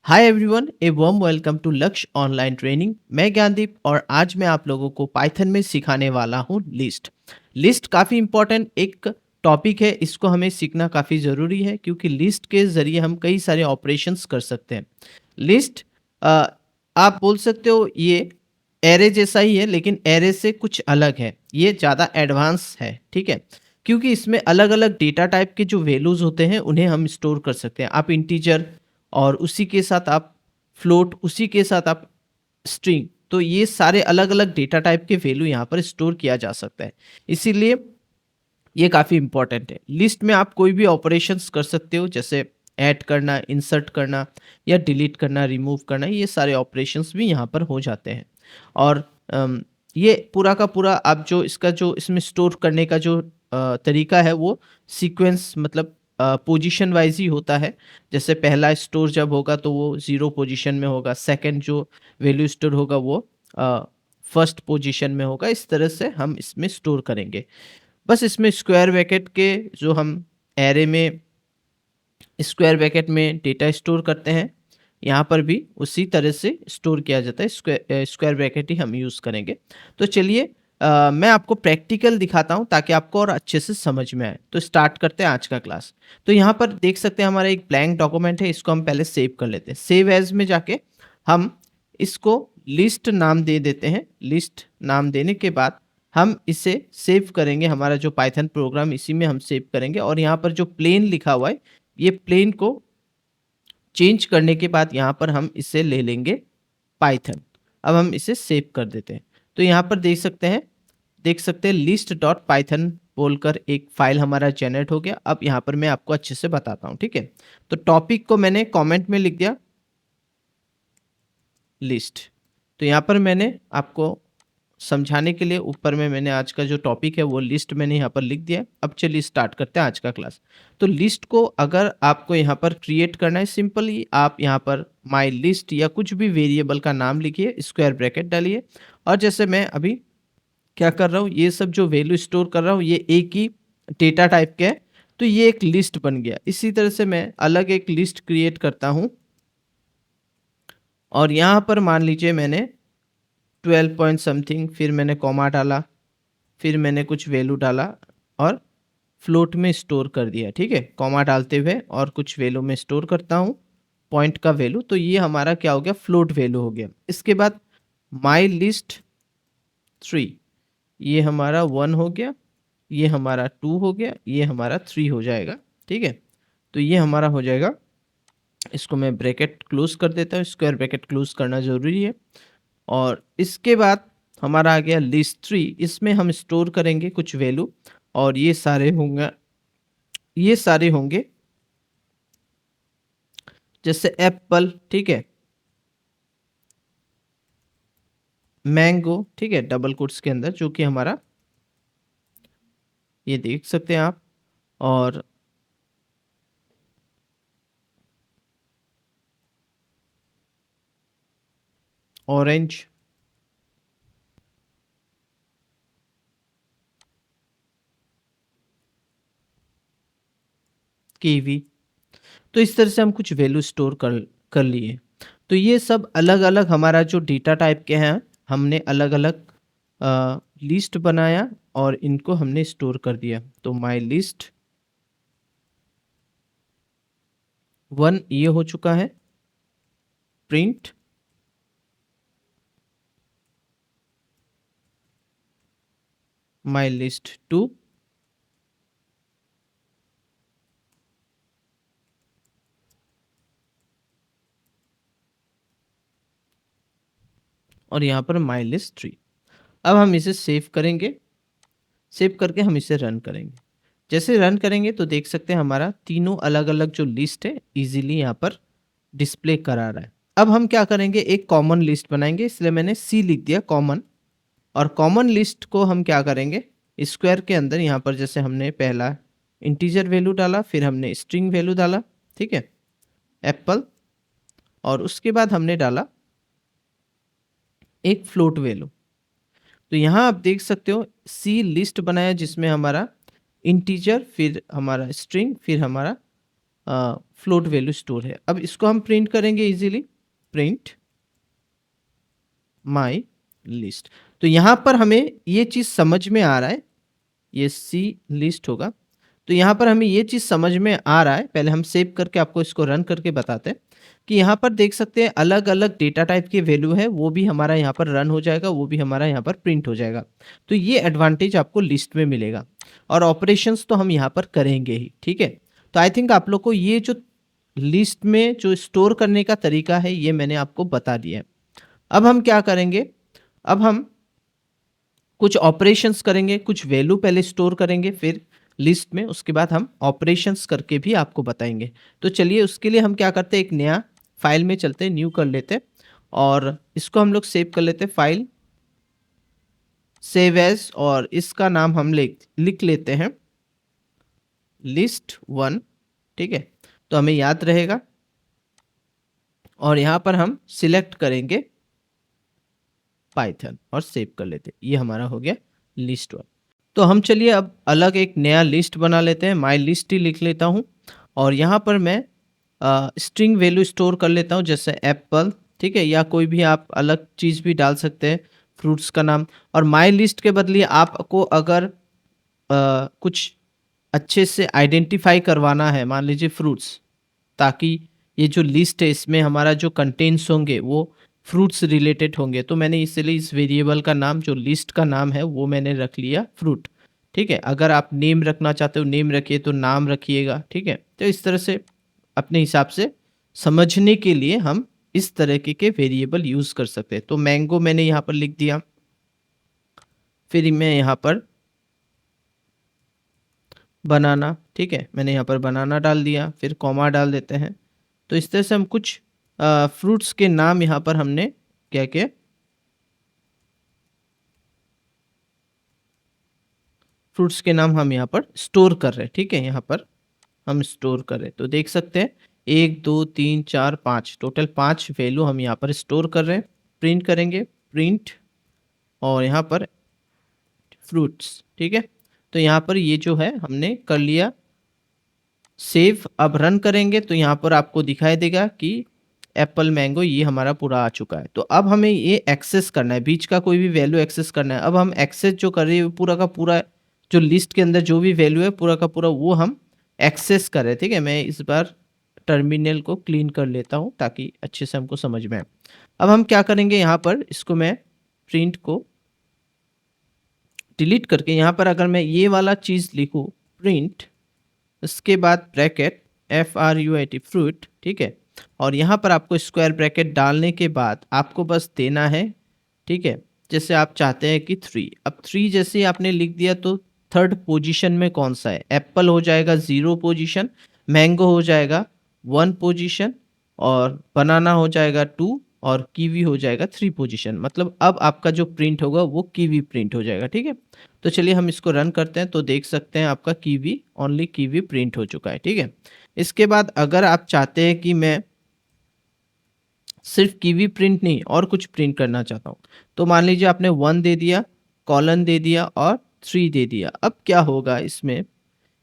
Hi everyone, a warm welcome to Lakshya online training. मैं ज्ञानदीप और आज मैं आप लोगों को पाइथन में सिखाने वाला हूँ लिस्ट। लिस्ट काफ़ी इंपॉर्टेंट एक टॉपिक है, इसको हमें सीखना काफ़ी ज़रूरी है क्योंकि लिस्ट के ज़रिए हम कई सारे ऑपरेशंस कर सकते हैं। लिस्ट आप बोल सकते हो ये एरे जैसा ही है, लेकिन एरे से कुछ अलग है, ये ज़्यादा एडवांस है, ठीक है। क्योंकि इसमें अलग अलग डेटा टाइप के जो वैल्यूज़ होते हैं उन्हें हम स्टोर कर सकते हैं। आप इंटीजर और उसी के साथ आप फ्लोट, उसी के साथ आप स्ट्रिंग, तो ये सारे अलग अलग डेटा टाइप के वैल्यू यहाँ पर स्टोर किया जा सकता है। इसीलिए ये काफ़ी इंपॉर्टेंट है। लिस्ट में आप कोई भी ऑपरेशंस कर सकते हो, जैसे ऐड करना, इंसर्ट करना या डिलीट करना, रिमूव करना, ये सारे ऑपरेशंस भी यहाँ पर हो जाते हैं। और ये पूरा का पूरा आप जो इसका जो इसमें स्टोर करने का जो तरीका है वो सीक्वेंस मतलब पोजीशन वाइज ही होता है। जैसे पहला स्टोर जब होगा तो वो 0 पोजीशन में होगा, सेकंड जो वैल्यू स्टोर होगा वो फर्स्ट पोजीशन में होगा। इस तरह से हम इसमें स्टोर करेंगे। बस इसमें स्क्वायर ब्रैकेट के जो हम एरे में स्क्वायर ब्रैकेट में डेटा स्टोर करते हैं, यहाँ पर भी उसी तरह से स्टोर किया जाता है। स्क्वायर ब्रैकेट ही हम यूज़ करेंगे। तो चलिए मैं आपको प्रैक्टिकल दिखाता हूँ ताकि आपको और अच्छे से समझ में आए। तो स्टार्ट करते हैं आज का क्लास। तो यहाँ पर देख सकते हैं हमारा एक ब्लैंक डॉक्यूमेंट है, इसको हम पहले सेव कर लेते हैं। सेव एज में जाके हम इसको लिस्ट नाम दे देते हैं। लिस्ट नाम देने के बाद हम इसे सेव करेंगे, हमारा जो पाइथन प्रोग्राम इसी में हम सेव करेंगे। और यहाँ पर जो प्लेन लिखा हुआ है, ये प्लेन को चेंज करने के बाद यहाँ पर हम इसे ले लेंगे पाइथन। अब हम इसे सेव कर देते हैं। तो यहाँ पर देख सकते हैं लिस्ट डॉट पाइथन बोलकर एक फाइल हमारा जनरेट हो गया। अब यहाँ पर मैं आपको अच्छे से बताता हूँ, ठीक है। तो टॉपिक को मैंने कमेंट में लिख दिया लिस्ट। तो यहाँ पर मैंने आपको समझाने के लिए ऊपर में मैंने आज का जो टॉपिक है वो लिस्ट मैंने यहाँ पर लिख दिया है। अब चलिए स्टार्ट करते हैं आज का क्लास। तो लिस्ट को अगर आपको यहाँ पर क्रिएट करना है, सिंपली आप यहाँ पर माई लिस्ट या कुछ भी वेरिएबल का नाम लिखिए, स्क्वायर ब्रैकेट डालिए। और जैसे मैं अभी क्या कर रहा हूँ, ये सब जो वैल्यू स्टोर कर रहा हूँ ये एक ही डेटा टाइप के है, तो ये एक लिस्ट बन गया। इसी तरह से मैं अलग एक लिस्ट क्रिएट करता हूँ और यहाँ पर मान लीजिए मैंने 12 पॉइंट समथिंग, फिर मैंने कॉमा डाला, फिर मैंने कुछ वैल्यू डाला और फ्लोट में स्टोर कर दिया, ठीक है। कॉमा डालते हुए और कुछ वैल्यू में स्टोर करता हूँ, पॉइंट का वैल्यू। तो ये हमारा क्या हो गया, फ्लोट वैल्यू हो गया। इसके बाद माई लिस्ट 3, ये हमारा 1 हो गया, ये हमारा 2 हो गया, ये हमारा 3 हो जाएगा, ठीक है। तो ये हमारा हो जाएगा। इसको मैं ब्रैकेट क्लोज कर देता हूँ, स्क्वायर ब्रैकेट क्लोज करना ज़रूरी है। और इसके बाद हमारा आ गया लिस्ट 3, इसमें हम स्टोर करेंगे कुछ वैल्यू और ये सारे होंगे जैसे एप्पल, ठीक है, मैंगो, ठीक है, डबल कोट्स के अंदर, जो कि हमारा ये देख सकते हैं आप। और ऑरेंज, कीवी। तो इस तरह से हम कुछ वैल्यू स्टोर कर लिए। तो ये सब अलग अलग हमारा जो डेटा टाइप के हैं, हमने अलग अलग लिस्ट बनाया और इनको हमने स्टोर कर दिया। तो माई लिस्ट 1 ये हो चुका है, प्रिंट माई लिस्ट 2, और यहाँ पर माई लिस्ट 3। अब हम इसे सेव करेंगे, सेव करके हम इसे रन करेंगे। जैसे रन करेंगे तो देख सकते हैं हमारा तीनों अलग अलग जो लिस्ट है इजीली यहाँ पर डिस्प्ले करा रहा है। अब हम क्या करेंगे, एक कॉमन लिस्ट बनाएंगे, इसलिए मैंने सी लिख दिया, कॉमन। और कॉमन लिस्ट को हम क्या करेंगे, स्क्वायर के अंदर यहाँ पर जैसे हमने पहला इंटीजर वैल्यू डाला, फिर हमने स्ट्रिंग वैल्यू डाला, ठीक है, एप्पल। और उसके बाद हमने डाला एक फ्लोट वैल्यू। तो यहाँ आप देख सकते हो सी लिस्ट बनाया जिसमें हमारा इंटीजर, फिर हमारा स्ट्रिंग, फिर हमारा फ्लोट वैल्यू स्टोर है। अब इसको हम प्रिंट करेंगे इजीली, प्रिंट माई लिस्ट। तो यहाँ पर हमें ये चीज़ समझ में आ रहा है, ये सी लिस्ट होगा। तो यहाँ पर हमें ये चीज़ समझ में आ रहा है, पहले हम सेव करके आपको इसको रन करके बताते हैं कि यहाँ पर देख सकते हैं अलग अलग डेटा टाइप की वैल्यू है, वो भी हमारा यहाँ पर रन हो जाएगा, वो भी हमारा यहाँ पर प्रिंट हो जाएगा। तो ये एडवांटेज आपको लिस्ट में मिलेगा, और ऑपरेशंस तो हम यहाँ पर करेंगे ही, ठीक है। तो आई थिंक आप लोग को ये जो लिस्ट में जो स्टोर करने का तरीका है ये मैंने आपको बता दिया है। अब हम क्या करेंगे, अब हम कुछ ऑपरेशंस करेंगे, कुछ वैल्यू पहले स्टोर करेंगे फिर लिस्ट में, उसके बाद हम ऑपरेशंस करके भी आपको बताएंगे। तो चलिए उसके लिए हम क्या करते हैं, एक नया फाइल में चलते हैं, न्यू कर लेते हैं और इसको हम लोग सेव कर लेते हैं, फाइल सेव एज, और इसका नाम हम लिख लेते हैं list1, ठीक है। तो हमें याद रहेगा, और यहाँ पर हम सिलेक्ट करेंगे पाइथन और सेव कर लेते हैं। ये हमारा हो गया list1। तो हम चलिए अब अलग एक नया लिस्ट बना लेते हैं, माई लिस्ट ही लिख लेता हूँ, और यहाँ पर मैं स्ट्रिंग वैल्यू स्टोर कर लेता हूँ, जैसे एप्पल, ठीक है, या कोई भी आप अलग चीज़ भी डाल सकते हैं, फ्रूट्स का नाम। और माई लिस्ट के बदले आपको अगर कुछ अच्छे से आइडेंटिफाई करवाना है, मान लीजिए फ्रूट्स, ताकि ये जो लिस्ट है इसमें हमारा जो कंटेंट्स होंगे वो फ्रूट्स रिलेटेड होंगे, तो मैंने इसलिए इस वेरिएबल का नाम, जो लिस्ट का नाम है, वो मैंने रख लिया फ्रूट, ठीक है। अगर आप नेम रखना चाहते हो नेम रखिए, तो नाम रखिएगा, ठीक है। तो इस तरह से अपने हिसाब से समझने के लिए हम इस तरह के वेरिएबल यूज़ कर सकते हैं। तो मैंगो मैंने यहाँ पर लिख दिया, फिर मैं यहाँ पर बनाना, ठीक है, मैंने यहाँ पर बनाना डाल दिया, फिर कॉमा डाल देते हैं। तो इस तरह से हम कुछ फ्रूट्स के नाम यहाँ पर हमने क्या किया, फ्रूट्स के नाम हम यहाँ पर स्टोर कर रहे हैं, ठीक है। यहाँ पर हम स्टोर कर रहे हैं, तो देख सकते हैं 1 2 3 4 5, टोटल 5 वैल्यू हम यहाँ पर स्टोर कर रहे हैं। प्रिंट करेंगे, प्रिंट, और यहाँ पर फ्रूट्स, ठीक है। तो यहाँ पर ये जो है हमने कर लिया सेव। अब रन करेंगे तो यहाँ पर आपको दिखाई देगा कि एप्पल मैंगो ये हमारा पूरा आ चुका है। तो अब हमें ये एक्सेस करना है, बीच का कोई भी वैल्यू एक्सेस करना है। अब हम एक्सेस जो कर रहे हैं पूरा का पूरा, जो लिस्ट के अंदर जो भी वैल्यू है पूरा का पूरा वो हम एक्सेस कर रहे हैं, ठीक है। मैं इस बार टर्मिनल को क्लीन कर लेता हूँ ताकि अच्छे से हमको समझ में आए। अब हम क्या करेंगे, यहाँ पर इसको मैं प्रिंट को डिलीट करके यहाँ पर अगर मैं ये वाला चीज़ लिखूँ प्रिंट, इसके बाद ब्रैकेट FRUIT फ्रूट, ठीक है, और यहाँ पर आपको स्क्वायर ब्रैकेट डालने के बाद आपको बस देना है, ठीक है, जैसे आप चाहते हैं कि 3। अब 3 जैसे ही आपने लिख दिया तो थर्ड पोजीशन में कौन सा है, एप्पल हो जाएगा 0 पोजीशन, मैंगो हो जाएगा 1 पोजीशन, और बनाना हो जाएगा 2, और कीवी हो जाएगा 3 पोजीशन। मतलब अब आपका जो प्रिंट होगा वो कीवी प्रिंट हो जाएगा, ठीक है। तो चलिए हम इसको रन करते हैं, तो देख सकते हैं आपका कीवी, ओनली कीवी प्रिंट हो चुका है, ठीक है। इसके बाद अगर आप चाहते हैं कि मैं सिर्फ कीवी प्रिंट नहीं और कुछ प्रिंट करना चाहता हूँ, तो मान लीजिए आपने 1 दे दिया, कॉलन दे दिया और 3 दे दिया। अब क्या होगा इसमें,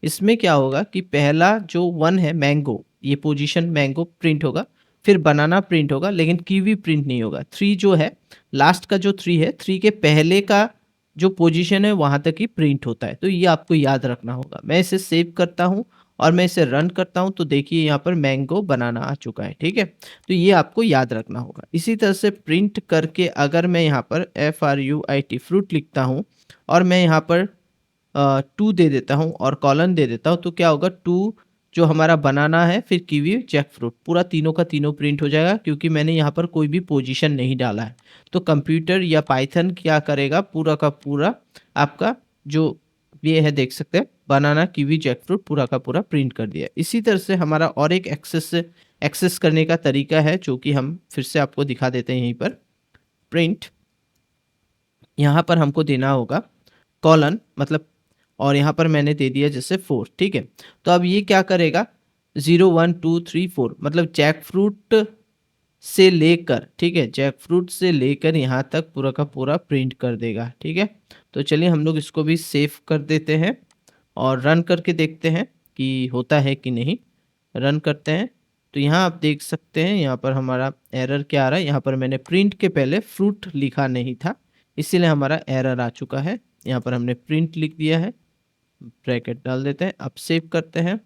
इसमें क्या होगा कि पहला जो 1 है मैंगो, ये पोजीशन मैंगो प्रिंट होगा, फिर बनाना प्रिंट होगा, लेकिन कीवी प्रिंट नहीं होगा। 3 जो है, लास्ट का जो 3 है, 3 के पहले का जो पोजीशन है वहाँ तक ही प्रिंट होता है। तो ये आपको याद रखना होगा। मैं इसे सेव करता हूँ और मैं इसे रन करता हूँ, तो देखिए यहाँ पर मैंगो बनाना आ चुका है, ठीक है। तो ये आपको याद रखना होगा। इसी तरह से प्रिंट करके अगर मैं यहाँ पर FRUIT फ्रूट लिखता हूँ और मैं यहाँ पर 2 दे देता हूँ और कॉलन दे देता हूँ, तो क्या होगा, 2 जो हमारा बनाना है, फिर कीवी, जैक फ्रूट, पूरा तीनों का तीनों प्रिंट हो जाएगा, क्योंकि मैंने यहाँ पर कोई भी पोजीशन नहीं डाला है। तो कंप्यूटर या पाइथन क्या करेगा, पूरा का पूरा आपका जो ये है देख सकते हैं, बनाना, कीवी, जैक फ्रूट पूरा का पूरा प्रिंट कर दिया। इसी तरह से हमारा और एक एक्सेस करने का तरीका है, जो कि हम फिर से आपको दिखा देते हैं। यहीं पर प्रिंट, यहाँ पर हमको देना होगा कॉलन, मतलब, और यहाँ पर मैंने दे दिया जैसे 4, ठीक है। तो अब ये क्या करेगा, 0 1 2 3 4, मतलब जैक फ्रूट से लेकर, ठीक है, जैक फ्रूट से लेकर यहाँ तक पूरा का पूरा प्रिंट कर देगा, ठीक है। तो चलिए हम लोग इसको भी सेव कर देते हैं और रन करके देखते हैं कि होता है कि नहीं। रन करते हैं तो यहाँ आप देख सकते हैं, यहाँ पर हमारा एरर क्या आ रहा है। यहाँ पर मैंने प्रिंट के पहले फ्रूट लिखा नहीं था, इसीलिए हमारा एरर आ चुका है। यहाँ पर हमने प्रिंट लिख दिया है, ब्रैकेट डाल देते हैं। अब सेव करते हैं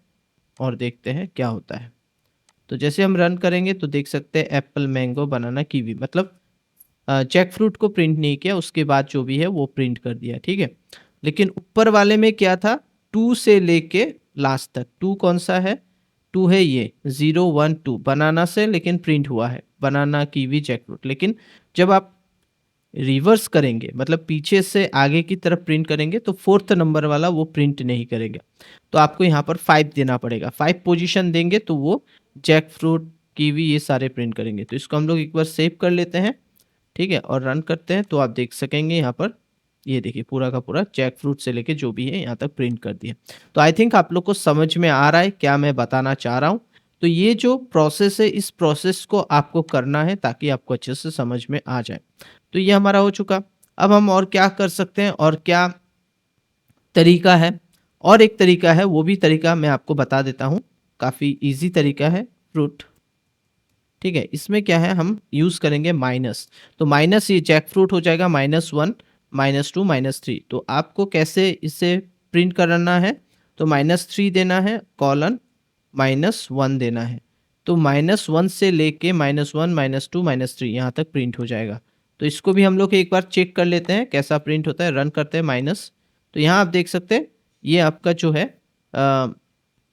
और देखते हैं क्या होता है। तो जैसे हम रन करेंगे तो देख सकते हैं एप्पल, मैंगो, बनाना, कीवी, मतलब जैक फ्रूट को प्रिंट नहीं किया, उसके बाद जो भी है वो प्रिंट कर दिया, ठीक है। लेकिन ऊपर वाले में क्या था, 2 से लेके लास्ट तक। 2 कौन सा है, 2 है ये 0 1 2 बनाना से, लेकिन प्रिंट हुआ है बनाना, कीवी, जैक फ्रूट। लेकिन जब आप रिवर्स करेंगे, मतलब पीछे से आगे की तरफ प्रिंट करेंगे, तो 4th नंबर वाला वो प्रिंट नहीं करेगा। तो आपको यहाँ पर 5 देना पड़ेगा। 5 पोजीशन देंगे तो वो जैक फ्रूट, कीवी ये सारे प्रिंट करेंगे। तो इसको हम लोग एक बार सेव कर लेते हैं, ठीक है, और रन करते हैं तो आप देख सकेंगे यहाँ पर, ये देखिए पूरा का पूरा जैक फ्रूट से लेके जो भी है यहाँ तक प्रिंट कर दिया। तो आई थिंक आप लोग को समझ में आ रहा है क्या मैं बताना चाह रहा हूँ। तो ये जो प्रोसेस है, इस प्रोसेस को आपको करना है ताकि आपको अच्छे से समझ में आ जाए। तो ये हमारा हो चुका। अब हम और क्या कर सकते हैं और क्या तरीका है, और एक तरीका है, वो भी तरीका मैं आपको बता देता हूँ। काफ़ी ईजी तरीका है फ्रूट, ठीक है। इसमें क्या है, हम यूज़ करेंगे माइनस। तो माइनस, ये जैक फ्रूट हो जाएगा -1 -2 -3। तो आपको कैसे इसे प्रिंट करना है, तो -3 देना है कॉलन -1 देना है। तो -1 से लेके -1 -2 -3 यहाँ तक प्रिंट हो जाएगा। तो इसको भी हम लोग एक बार चेक कर लेते हैं कैसा प्रिंट होता है। रन करते हैं माइनस, तो यहाँ आप देख सकते हैं ये आपका जो है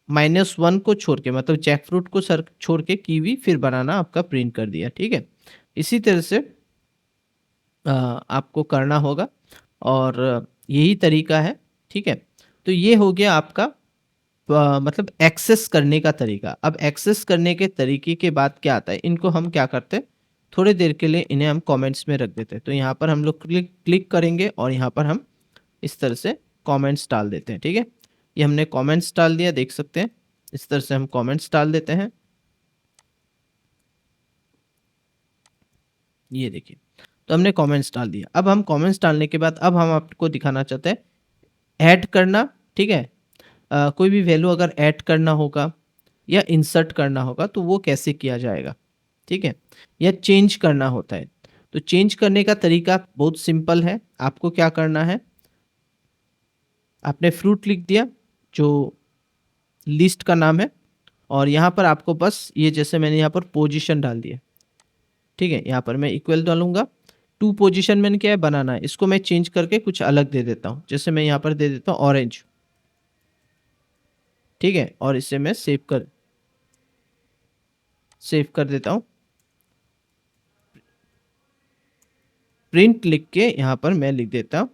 -1 को छोड़ के, मतलब जैक फ्रूट को सर छोड़ के कीवी फिर बनाना आपका प्रिंट कर दिया, ठीक है। इसी तरह से आपको करना होगा और यही तरीका है, ठीक है। तो ये हो गया आपका मतलब एक्सेस करने का तरीका। अब एक्सेस करने के तरीके के बाद क्या आता है, इनको हम क्या करते हैं, थोड़ी देर के लिए इन्हें हम कमेंट्स में रख देते हैं। तो यहाँ पर हम लोग क्लिक क्लिक करेंगे और यहाँ पर हम इस तरह से कमेंट्स डाल देते हैं, ठीक है। ये हमने कमेंट्स डाल दिया, देख सकते हैं इस तरह से हम कमेंट्स डाल देते हैं। ये देखिए, तो हमने कमेंट्स डाल दिया। अब हम कमेंट्स डालने के बाद अब हम आपको दिखाना चाहते हैं ऐड करना, ठीक है। कोई भी वैल्यू अगर ऐड करना होगा या इंसर्ट करना होगा तो वो कैसे किया जाएगा, ठीक है, या चेंज करना होता है। तो चेंज करने का तरीका बहुत सिंपल है। आपको क्या करना है, आपने फ्रूट लिख दिया जो लिस्ट का नाम है, और यहाँ पर आपको बस ये, जैसे मैंने यहाँ पर पोजीशन डाल दिया, ठीक है, यहाँ पर मैं इक्वल डालूंगा। 2 पोजीशन मैंने क्या है, बनाना है। इसको मैं चेंज करके कुछ अलग दे देता हूँ, जैसे मैं यहाँ पर दे देता हूँ ऑरेंज, ठीक है, और इसे मैं सेव कर देता हूँ। प्रिंट लिख के यहाँ पर मैं लिख देता हूँ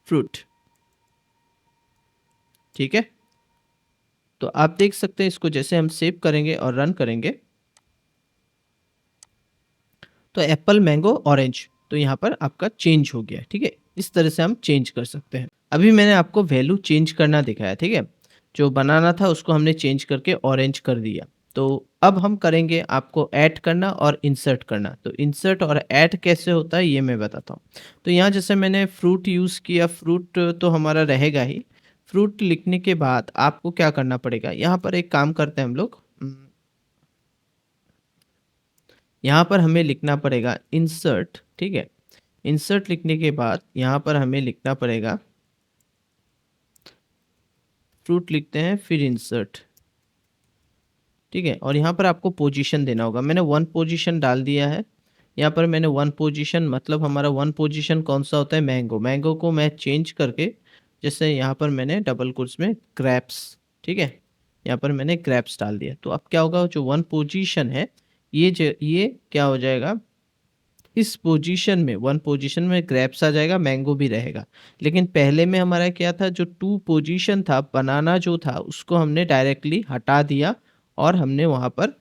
फ्रूट, ठीक है। तो आप देख सकते हैं इसको जैसे हम सेव करेंगे और रन करेंगे तो एप्पल, मैंगो, ऑरेंज, तो यहाँ पर आपका चेंज हो गया, ठीक है। इस तरह से हम चेंज कर सकते हैं। अभी मैंने आपको वैल्यू चेंज करना दिखाया, ठीक है। जो बनाना था उसको हमने चेंज करके ऑरेंज कर दिया। तो अब हम करेंगे आपको ऐड करना और इंसर्ट करना। तो इंसर्ट और ऐड कैसे होता है ये मैं बताता हूँ। तो यहाँ जैसे मैंने फ्रूट यूज़ किया, फ्रूट तो हमारा रहेगा ही। फ्रूट लिखने के बाद आपको क्या करना पड़ेगा, यहाँ पर एक काम करते हैं हम लोग, यहाँ पर हमें लिखना पड़ेगा इंसर्ट, ठीक है। इंसर्ट लिखने के बाद यहाँ पर हमें लिखना पड़ेगा फ्रूट, लिखते हैं फिर इंसर्ट, ठीक है। और यहाँ पर आपको पोजीशन देना होगा। मैंने 1 पोजीशन डाल दिया है। यहाँ पर मैंने 1 पोजीशन, मतलब हमारा 1 पोजीशन कौन सा होता है, मैंगो। मैंगो को मैं चेंज करके, जैसे यहाँ पर मैंने डबल कोट्स में ग्रेप्स, ठीक है, यहाँ पर मैंने ग्रेप्स डाल दिया। तो अब क्या होगा, जो 1 पोजीशन है ये क्या हो जाएगा, इस पोजीशन में 1 पोजीशन में ग्रेप्स आ जाएगा, मैंगो भी रहेगा। लेकिन पहले में हमारा क्या था, जो 2 पोजीशन था, बनाना जो था उसको हमने डायरेक्टली हटा दिया और हमने वहाँ पर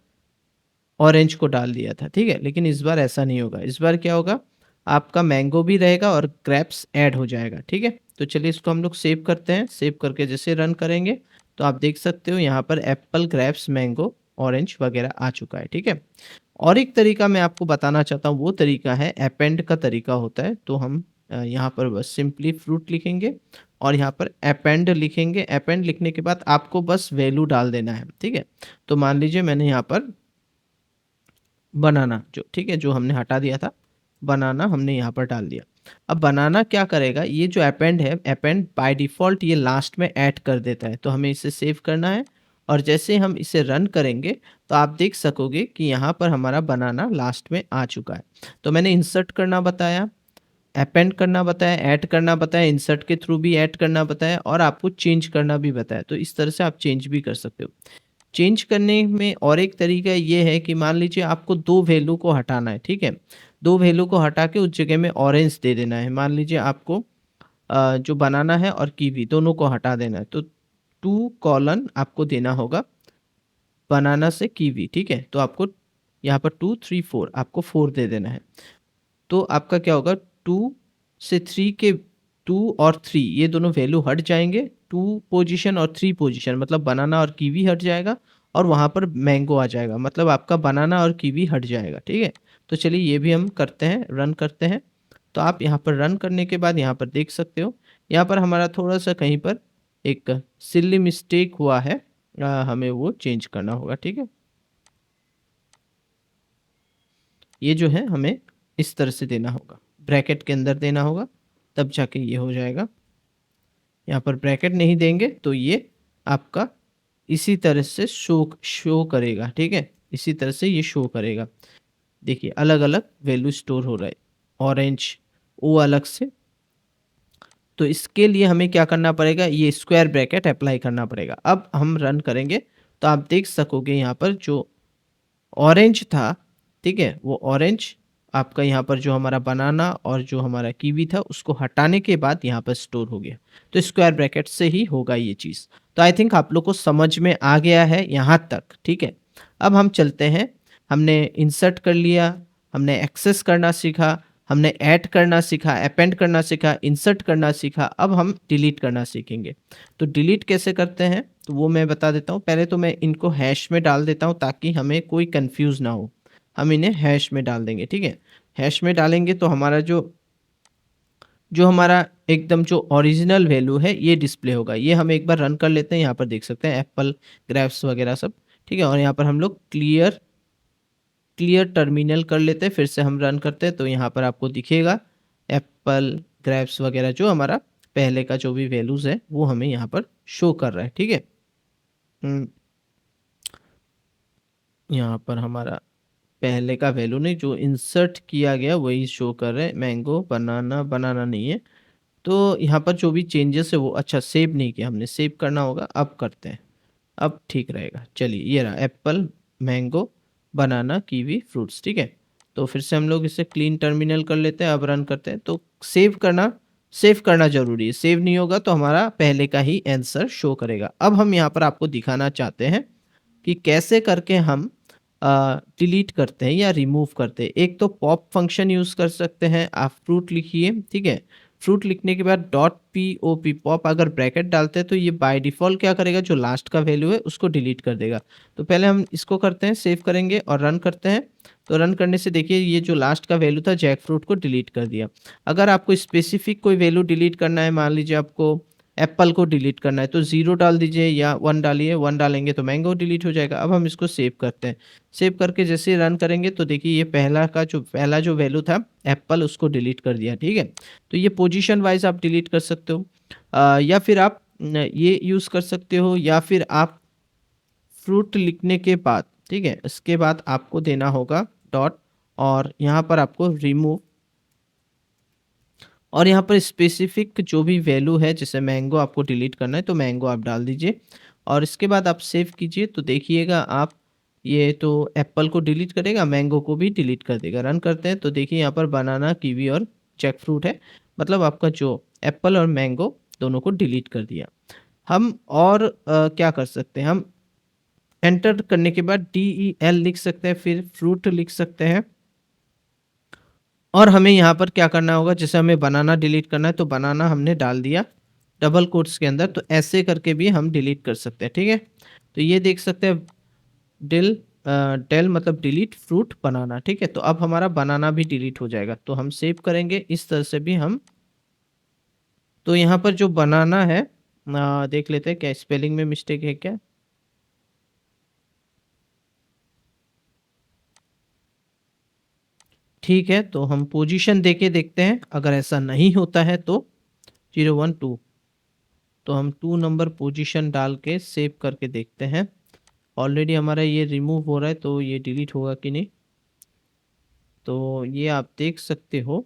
ऑरेंज को डाल दिया था, ठीक है। लेकिन इस बार ऐसा नहीं होगा। इस बार क्या होगा, आपका मैंगो भी रहेगा और ग्रेप्स ऐड हो जाएगा, ठीक है। तो चलिए इसको हम लोग सेव करते हैं। सेव करके जैसे रन करेंगे तो आप देख सकते हो यहाँ पर एप्पल, ग्रेप्स, मैंगो, ऑरेंज वगैरह आ चुका है, ठीक है। और एक तरीका मैं आपको बताना चाहता हूँ, वो तरीका है अपेंड का तरीका होता है। तो हम यहाँ पर बस सिंपली फ्रूट लिखेंगे और यहाँ पर अपेंड लिखेंगे। अपेंड लिखने के बाद आपको बस वैल्यू डाल देना है, ठीक है। तो मान लीजिए मैंने यहाँ पर बनाना जो, ठीक है, जो हमने हटा दिया था, बनाना हमने यहाँ पर डाल दिया। अब बनाना क्या करेगा, ये जो अपेंड है, अपेंड बाय डिफ़ॉल्ट ये लास्ट में ऐड कर देता है, तो हमें इसे सेव करना है और जैसे हम इसे रन करेंगे तो आप देख सकोगे कि यहाँ पर हमारा बनाना लास्ट में आ चुका है। तो मैंने इंसर्ट करना बताया, अपेंड करना बताया, ऐड करना बताया, इंसर्ट के थ्रू भी ऐड करना बताया और आपको चेंज करना भी बताया। तो इस तरह से आप चेंज भी कर सकते हो। चेंज करने में और एक तरीका ये है कि मान लीजिए आपको 2 वैल्यू को हटाना है, ठीक है? 2 वैल्यू को हटा के उस जगह में ऑरेंज दे देना है। मान लीजिए आपको जो बनाना है और कीवी दोनों को हटा देना है, तो 2 कॉलन आपको देना होगा बनाना से कीवी, ठीक है? तो आपको यहाँ पर 2, 3, 4 आपको 4 दे देना है। तो आपका क्या होगा, 2 से 3 के 2 और 3 ये दोनों वैल्यू हट जाएँगे, 2 पोज़ीशन और 3 पोज़ीशन मतलब बनाना और कीवी हट जाएगा और वहाँ पर मैंगो आ जाएगा, मतलब आपका बनाना और कीवी हट जाएगा, ठीक है? तो चलिए ये भी हम करते हैं, रन करते हैं। तो आप यहाँ पर रन करने के बाद यहाँ पर देख सकते हो, यहाँ पर हमारा थोड़ा-सा कहीं पर एक सिली मिस्टेक हुआ है, हमें वो चेंज करना होगा, ठीक है? ये जो है हमें इस तरह से देना होगा, ब्रैकेट के अंदर देना होगा, तब जाके ये हो जाएगा। यहाँ पर ब्रैकेट नहीं देंगे तो ये आपका इसी तरह से शो करेगा, ठीक है? इसी तरह से ये शो करेगा। देखिए अलग-अलग वैल्यू स्टोर हो रहा है, ऑरेंज ओ अलग से। तो इसके लिए हमें क्या करना पड़ेगा, ये स्क्वायर ब्रैकेट अप्लाई करना पड़ेगा। अब हम रन करेंगे तो आप देख सकोगे यहाँ पर जो ऑरेंज था, ठीक है? वो ऑरेंज आपका यहाँ पर जो हमारा बनाना और जो हमारा कीवी था उसको हटाने के बाद यहाँ पर स्टोर हो गया। तो स्क्वायर ब्रैकेट से ही होगा ये चीज़। तो आई थिंक आप लोग को समझ में आ गया है यहाँ तक, ठीक है? अब हम चलते हैं, हमने इंसर्ट कर लिया, हमने एक्सेस करना सीखा, हमने ऐड करना सीखा, अपेंड करना सीखा, इंसर्ट करना सीखा, अब हम डिलीट करना सीखेंगे। तो डिलीट कैसे करते हैं तो वो मैं बता देता हूँ। पहले तो मैं इनको हैश में डाल देता हूँ ताकि हमें कोई कंफ्यूज ना हो। हम इन्हें हैश में डाल देंगे, ठीक है? हैश में डालेंगे तो हमारा जो जो हमारा एकदम जो ओरिजिनल वैल्यू है ये डिस्प्ले होगा। ये हम एक बार रन कर लेते हैं, यहाँ पर देख सकते हैं एप्पल, ग्रेप्स वगैरह सब, ठीक है? और यहाँ पर हम लोग क्लियर क्लियर टर्मिनल कर लेते हैं, फिर से हम रन करते हैं तो यहाँ पर आपको दिखेगा एप्पल, ग्रेप्स वगैरह जो हमारा पहले का जो भी वैल्यूज़ है वो हमें यहाँ पर शो कर रहा है, ठीक है? हुँ, यहाँ पर हमारा पहले का वैल्यू नहीं, जो इंसर्ट किया गया वही शो कर रहा है, मैंगो, बनाना, बनाना नहीं है। तो यहाँ पर जो भी चेंजेस है वो, अच्छा सेव नहीं किया हमने, सेव करना होगा, अब करते हैं, अब ठीक रहेगा। चलिए ये रहा एप्पल, मैंगो, बनाना, कीवी, फ्रूट्स, ठीक है? तो फिर से हम लोग इसे क्लीन टर्मिनल कर लेते हैं, अब रन करते हैं। तो सेव करना ज़रूरी है, सेव नहीं होगा तो हमारा पहले का ही आंसर शो करेगा। अब हम यहाँ पर आपको दिखाना चाहते हैं कि कैसे करके हम डिलीट करते हैं या रिमूव करते हैं। एक तो पॉप फंक्शन यूज़ कर सकते हैं, आप फ्रूट लिखिए, ठीक है? फ्रूट लिखने के बाद डॉट पॉप, पॉप अगर ब्रैकेट डालते हैं तो ये बाय डिफ़ॉल्ट क्या करेगा, जो लास्ट का वैल्यू है उसको डिलीट कर देगा। तो पहले हम इसको करते हैं, सेव करेंगे और रन करते हैं। तो रन करने से देखिए ये जो लास्ट का वैल्यू था जैक फ्रूट को डिलीट कर दिया। अगर आपको स्पेसिफिक कोई वैल्यू डिलीट करना है, मान लीजिए आपको एप्पल को डिलीट करना है तो 0 डाल दीजिए या 1 डालिए, 1 डालेंगे तो मैंगो डिलीट हो जाएगा। अब हम इसको सेव करते हैं। सेव करके जैसे ही रन करेंगे तो देखिए ये पहला जो वैल्यू था एप्पल, उसको डिलीट कर दिया, ठीक है? तो ये पोजीशन वाइज आप डिलीट कर सकते हो, या फिर आप ये यूज़ कर सकते हो, या फिर आप फ्रूट लिखने के बाद, ठीक है, इसके बाद आपको देना होगा डॉट और यहाँ पर आपको रिमूव और यहाँ पर स्पेसिफिक जो भी वैल्यू है, जैसे मैंगो आपको डिलीट करना है तो मैंगो आप डाल दीजिए और इसके बाद आप सेव कीजिए। तो देखिएगा आप, ये तो एप्पल को डिलीट करेगा, मैंगो को भी डिलीट कर देगा। रन करते हैं तो देखिए यहाँ पर बनाना, कीवी और जैक फ्रूट है, मतलब आपका जो एप्पल और मैंगो दोनों को डिलीट कर दिया। हम और क्या कर सकते हैं, हम एंटर करने के बाद DEL लिख सकते हैं, फिर फ्रूट लिख सकते हैं और हमें यहाँ पर क्या करना होगा, जैसे हमें बनाना डिलीट करना है तो बनाना हमने डाल दिया डबल कोट्स के अंदर, तो ऐसे करके भी हम डिलीट कर सकते हैं, ठीक है? तो ये देख सकते हैं डेल मतलब डिलीट फ्रूट बनाना, ठीक है? तो अब हमारा बनाना भी डिलीट हो जाएगा। तो हम सेव करेंगे इस तरह से भी हम, तो यहाँ पर जो बनाना है देख लेते हैं क्या स्पेलिंग में मिस्टेक है क्या। ठीक है, तो हम पोजीशन देके देखते हैं, अगर ऐसा नहीं होता है तो 012, तो हम 2 नंबर पोजीशन डाल के सेव करके देखते हैं। ऑलरेडी हमारा ये रिमूव हो रहा है, तो ये डिलीट होगा कि नहीं। तो ये आप देख सकते हो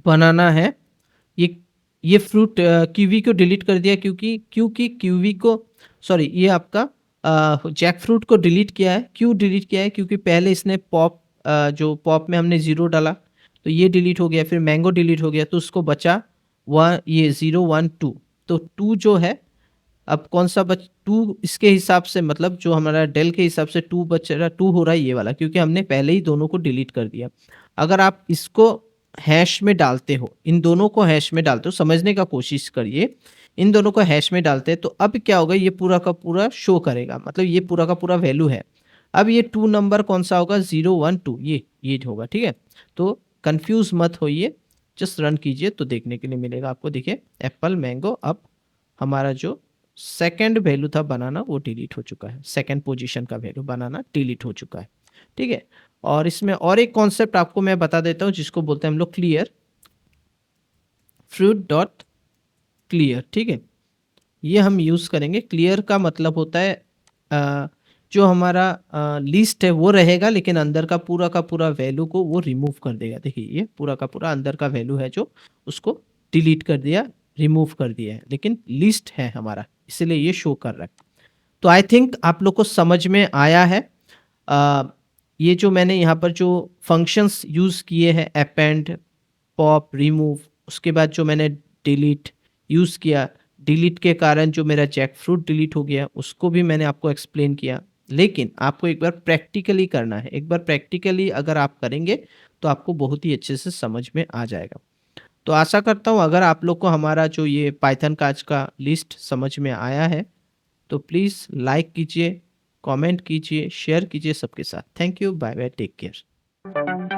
बनाना है। ये ये फ्रूट कीवी को डिलीट कर दिया, क्योंकि कीवी को, सॉरी, ये आपका जैक फ्रूट को डिलीट किया है। क्यों डिलीट किया है? क्योंकि पहले इसने पॉप, जो पॉप में हमने ज़ीरो डाला, तो ये डिलीट हो गया, फिर मैंगो डिलीट हो गया, तो उसको बचा ये 012। तो 2 जो है, अब कौन सा बच 2 इसके हिसाब से, मतलब जो हमारा डेल के हिसाब से 2 बच रहा, 2 हो रहा है ये वाला, क्योंकि हमने पहले ही दोनों को डिलीट कर दिया। अगर आप इसको हैश में डालते हो, इन दोनों को हैश में डालते हो, समझने का कोशिश करिए, इन दोनों को हैश में डालते हैं तो अब क्या होगा, ये पूरा का पूरा शो करेगा, मतलब ये पूरा का पूरा वैल्यू है। अब ये 2 नंबर कौन सा होगा, 012, ये होगा, ठीक है। तो कंफ्यूज मत होइए, जस्ट रन कीजिए तो देखने के लिए मिलेगा आपको। देखिए एप्पल मैंगो, अब हमारा जो सेकंड वैल्यू था बनाना वो डिलीट हो चुका है, सेकंड पोजीशन का वैल्यू बनाना डिलीट हो चुका है, ठीक है। और इसमें और एक कॉन्सेप्ट आपको मैं बता देता हूँ, जिसको बोलते हैं हम लोग क्लियर, फ्रूट डॉट क्लियर, ठीक है। ये हम यूज़ करेंगे। क्लियर का मतलब होता है जो हमारा लिस्ट है वो रहेगा, लेकिन अंदर का पूरा वैल्यू को वो रिमूव कर देगा। देखिए ये पूरा का पूरा अंदर का वैल्यू है जो, उसको डिलीट कर दिया, रिमूव कर दिया है, लेकिन लिस्ट है हमारा, इसलिए ये शो कर रहा है। तो आई थिंक आप लोग को समझ में आया है। अ, ये जो मैंने यहाँ पर जो फंक्शंस यूज़ किए हैं, अपेंड, पॉप, रिमूव, उसके बाद जो मैंने डिलीट यूज़ किया, डिलीट के कारण जो मेरा जैक फ्रूट डिलीट हो गया, उसको भी मैंने आपको एक्सप्लेन किया। लेकिन आपको एक बार प्रैक्टिकली करना है, एक बार प्रैक्टिकली अगर आप करेंगे तो आपको बहुत ही अच्छे से समझ में आ जाएगा। तो आशा करता हूँ अगर आप लोग को हमारा जो ये पाइथन का आज का लिस्ट समझ में आया है, तो प्लीज़ लाइक कीजिए, कमेंट कीजिए, शेयर कीजिए सबके साथ। Thank you, bye bye, take care.